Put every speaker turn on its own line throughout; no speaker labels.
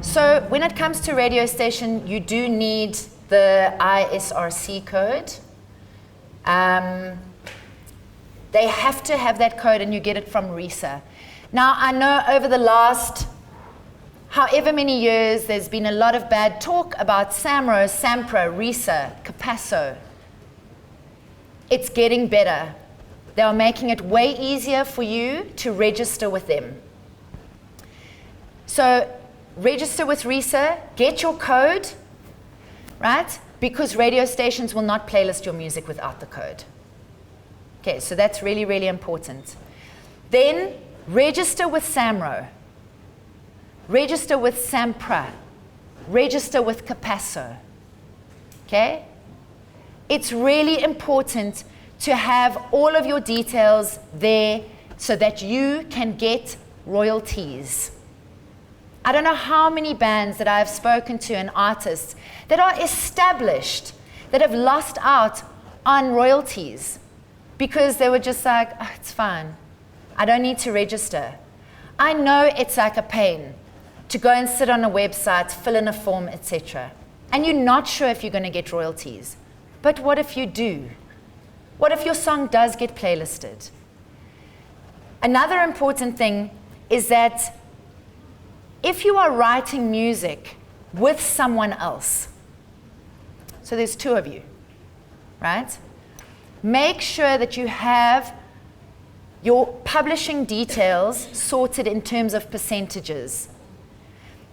So when it comes to radio station, you do need the ISRC code. They have to have that code, and you get it from RISA. Now, I know over the last however many years, there's been a lot of bad talk about SAMRO, SAMPRA, RISA, Capasso. It's getting better. They are making it way easier for you to register with them. So register with RISA, get your code, right? Because radio stations will not playlist your music without the code. Okay, so that's really, really important. Then register with SAMRO. Register with SAMPRA. Register with Capasso. Okay? It's really important to have all of your details there so that you can get royalties. I don't know how many bands that I've spoken to and artists that are established that have lost out on royalties because they were just like, oh, it's fine. I don't need to register. I know it's like a pain to go and sit on a website, fill in a form, etc. And you're not sure if you're going to get royalties. But what if you do? What if your song does get playlisted? Another important thing is that if you are writing music with someone else, so there's two of you, right? Make sure that you have your publishing details sorted in terms of percentages.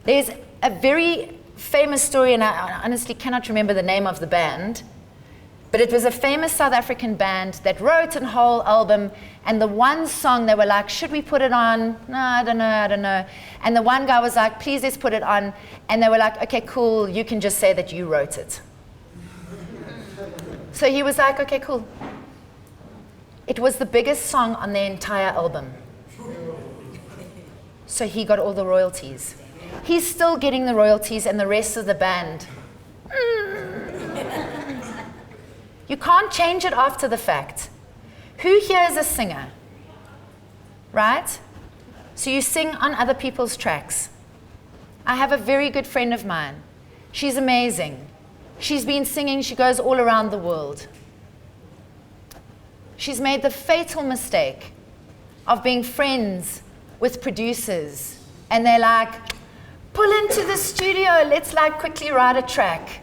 There's a very famous story, and I honestly cannot remember the name of the band, but it was a famous South African band that wrote a whole album, and the one song they were like, should we put it on? No, I don't know. And the one guy was like, please, let's put it on. And they were like, okay, cool, you can just say that you wrote it. So he was like, okay, cool. It was the biggest song on their entire album. So he got all the royalties. He's still getting the royalties, and the rest of the band. You can't change it after the fact. Who here is a singer? Right? So you sing on other people's tracks. I have a very good friend of mine. She's amazing. She's been singing, she goes all around the world. She's made the fatal mistake of being friends with producers. And they're like, pull into the studio, let's like quickly write a track.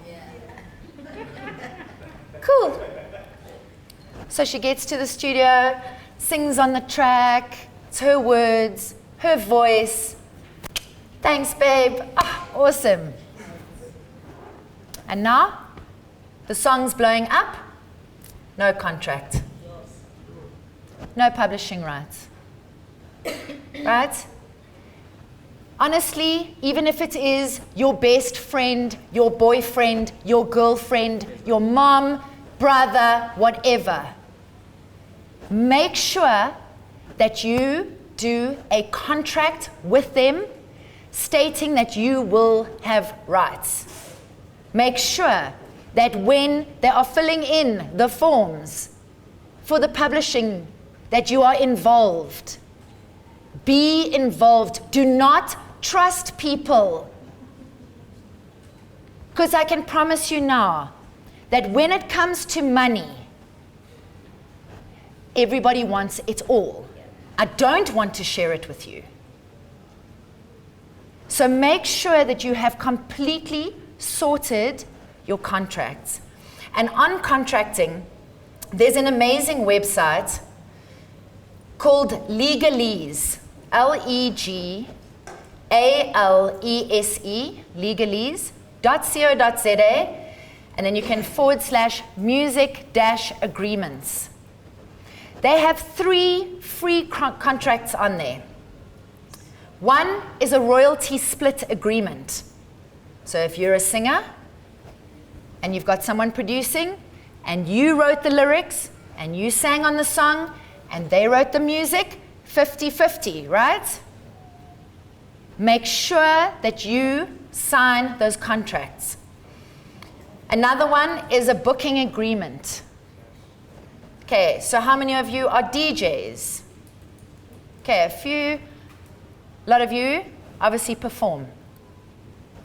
Cool. So she gets to the studio, sings on the track, it's her words, her voice. Thanks, babe. Oh, awesome. And now, the song's blowing up, no contract. No publishing rights. Right? Honestly, even if it is your best friend, your boyfriend, your girlfriend, your mom, brother, whatever, make sure that you do a contract with them stating that you will have rights. Make sure that when they are filling in the forms for the publishing, that you are involved. Be involved. Do not trust people. Because I can promise you now that when it comes to money, everybody wants it all. I don't want to share it with you. So make sure that you have completely sorted your contracts. And on contracting, there's an amazing website called Legalese, Legalese, legalese.co.za, and then you can /music-agreements. They have 3 free contracts on there. One is a royalty split agreement. So if you're a singer and you've got someone producing and you wrote the lyrics and you sang on the song and they wrote the music, 50-50, right? Make sure that you sign those contracts. Another one is a booking agreement. Okay, so how many of you are DJs? Okay, a lot of you obviously perform.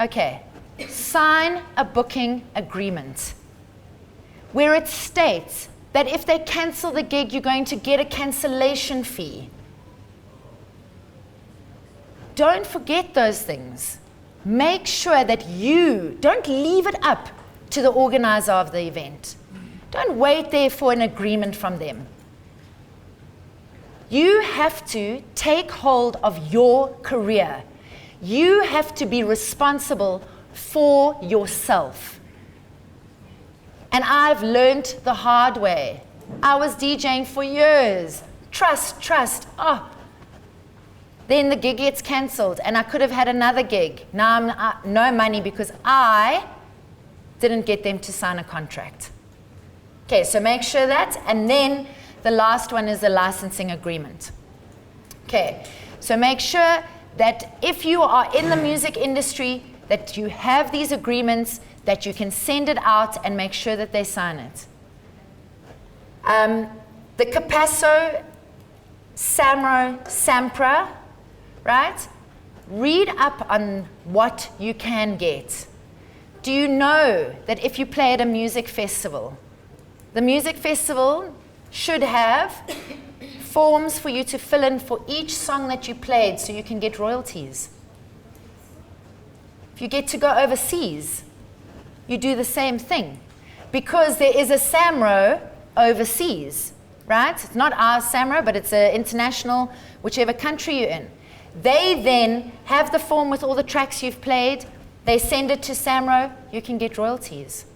Okay, sign a booking agreement where it states that if they cancel the gig, you're going to get a cancellation fee. Don't forget those things. Make sure that you don't leave it up to the organizer of the event. Don't wait there for an agreement from them. You have to take hold of your career. You have to be responsible for yourself. And I've learned the hard way. I was DJing for years. Trust. Oh. Then the gig gets cancelled and I could have had another gig. Now I'm no money because I didn't get them to sign a contract. Okay, so make sure that, and then the last one is the licensing agreement. Okay, so make sure that if you are in the music industry, that you have these agreements, that you can send it out and make sure that they sign it. The Capasso, SAMRO, SAMPRA, right? Read up on what you can get. Do you know that if you play at a music festival, the music festival should have forms for you to fill in for each song that you played so you can get royalties? If you get to go overseas, you do the same thing. Because there is a SAMRO overseas, right? It's not our SAMRO, but it's an international, whichever country you're in. They then have the form with all the tracks you've played. They send it to SAMRO. You can get royalties.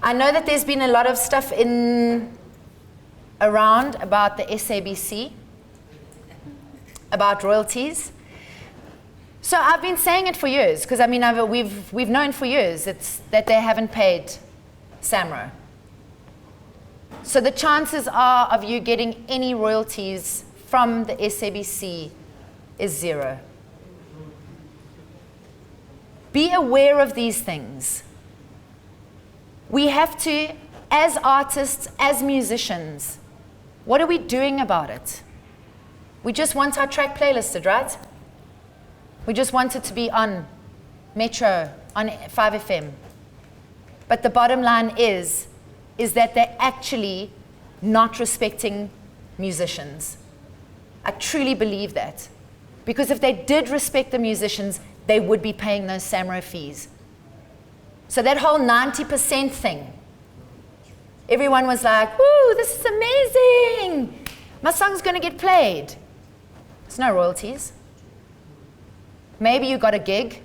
I know that there's been a lot of stuff around about the SABC, about royalties. So I've been saying it for years, because I mean we've known for years that they haven't paid SAMRO. So the chances are of you getting any royalties from the SABC is 0. Be aware of these things. We have to, as artists, as musicians, what are we doing about it? We just want our track playlisted, right? We just want it to be on Metro, on 5FM. But the bottom line is that they're actually not respecting musicians. I truly believe that. Because if they did respect the musicians, they would be paying those SAMRO fees. So that whole 90% thing, everyone was like, woo, this is amazing. My song's going to get played. There's no royalties. Maybe you got a gig.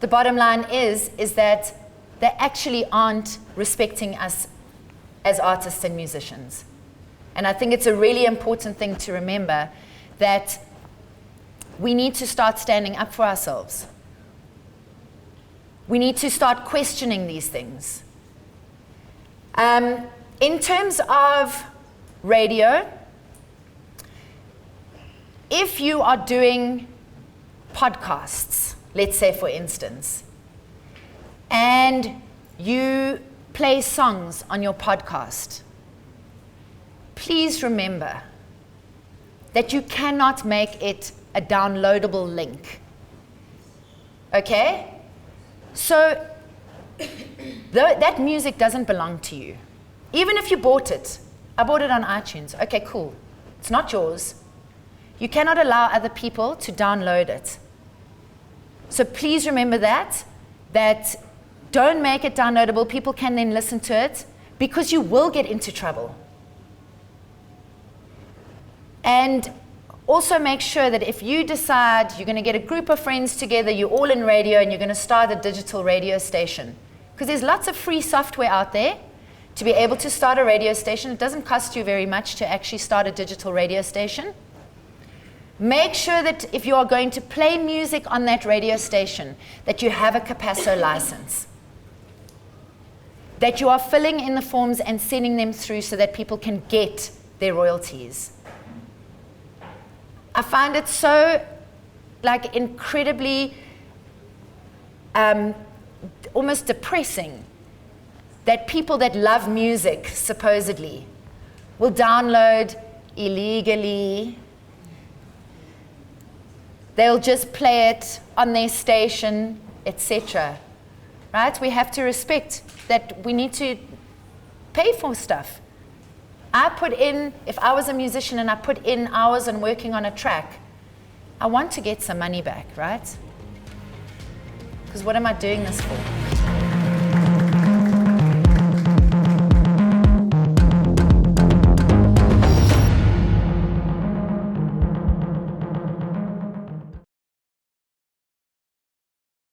The bottom line is that they actually aren't respecting us as artists and musicians. And I think it's a really important thing to remember that we need to start standing up for ourselves. We need to start questioning these things. In terms of radio, if you are doing podcasts, let's say for instance, and you play songs on your podcast, please remember that you cannot make it a downloadable link. Okay? So that music doesn't belong to you. Even if you bought it. I bought it on iTunes. Okay, cool. It's not yours. You cannot allow other people to download it. So please remember that don't make it downloadable. People can then listen to it because you will get into trouble. And also make sure that if you decide you're going to get a group of friends together, you're all in radio and you're going to start a digital radio station. Because there's lots of free software out there to be able to start a radio station. It doesn't cost you very much to actually start a digital radio station. Make sure that if you are going to play music on that radio station, that you have a Capasso license. That you are filling in the forms and sending them through so that people can get their royalties. I find it so incredibly almost depressing that people that love music supposedly will download illegally They'll just play it on their station, etc. Right? We have to respect that we need to pay for stuff. I put in, if I was a musician and I put in hours on working on a track, I want to get some money back, right? Because what am I doing this for?